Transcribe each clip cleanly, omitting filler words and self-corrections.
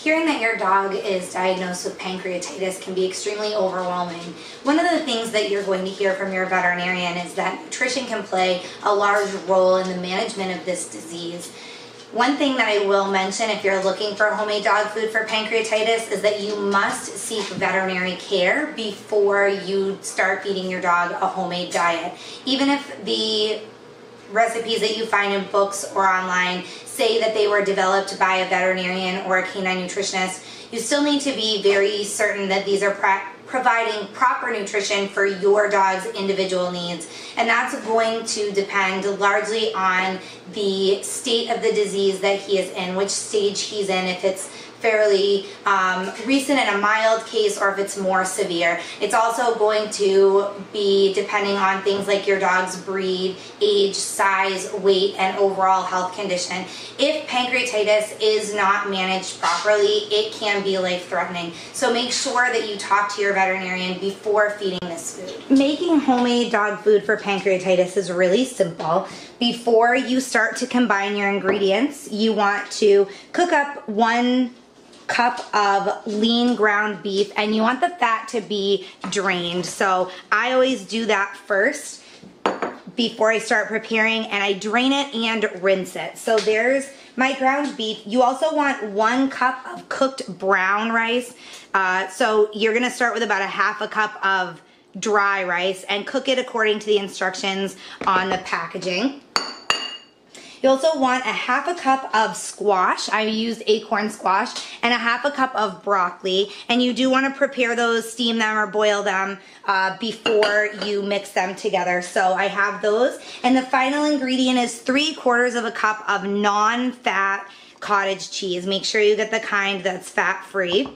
Hearing that your dog is diagnosed with pancreatitis can be extremely overwhelming. One of the things that you're going to hear from your veterinarian is that nutrition can play a large role in the management of this disease. One thing that I will mention if you're looking for homemade dog food for pancreatitis is that you must seek veterinary care before you start feeding your dog a homemade diet. Even if the recipes that you find in books or online say that they were developed by a veterinarian or a canine nutritionist, you still need to be very certain that these are providing proper nutrition for your dog's individual needs. And that's going to depend largely on the state of the disease that he is in, which stage he's in, if it's fairly recent and a mild case or if it's more severe. It's also going to be depending on things like your dog's breed, age, size, weight, and overall health condition. If pancreatitis is not managed properly, it can be life-threatening. So make sure that you talk to your veterinarian before feeding this food. Making homemade dog food for pancreatitis is really simple. Before you start to combine your ingredients, you want to cook up 1 cup of lean ground beef, and you want the fat to be drained. So I always do that first before I start preparing, and I drain it and rinse it. So there's my ground beef. You also want 1 cup of cooked brown rice. So you're gonna start with about 1/2 cup of dry rice and cook it according to the instructions on the packaging. You also want 1/2 cup of squash. I used acorn squash, and 1/2 cup of broccoli. And you do want to prepare those, steam them or boil them before you mix them together. So I have those. And the final ingredient is 3/4 cup of non-fat cottage cheese. Make sure you get the kind that's fat-free.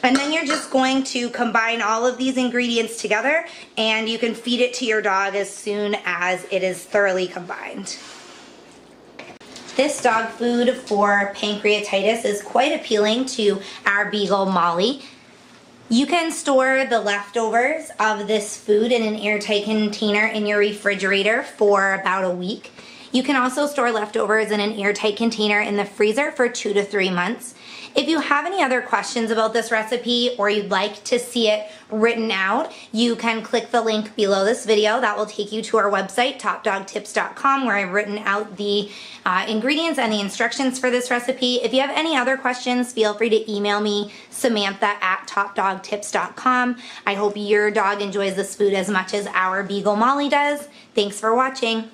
And then you're just going to combine all of these ingredients together, and you can feed it to your dog as soon as it is thoroughly combined. This dog food for pancreatitis is quite appealing to our beagle Molly. You can store the leftovers of this food in an airtight container in your refrigerator for about a week. You can also store leftovers in an airtight container in the freezer for 2 to 3 months. If you have any other questions about this recipe or you'd like to see it written out, you can click the link below this video. That will take you to our website, topdogtips.com, where I've written out the ingredients and the instructions for this recipe. If you have any other questions, feel free to email me, Samantha@topdogtips.com. I hope your dog enjoys this food as much as our beagle Molly does. Thanks for watching.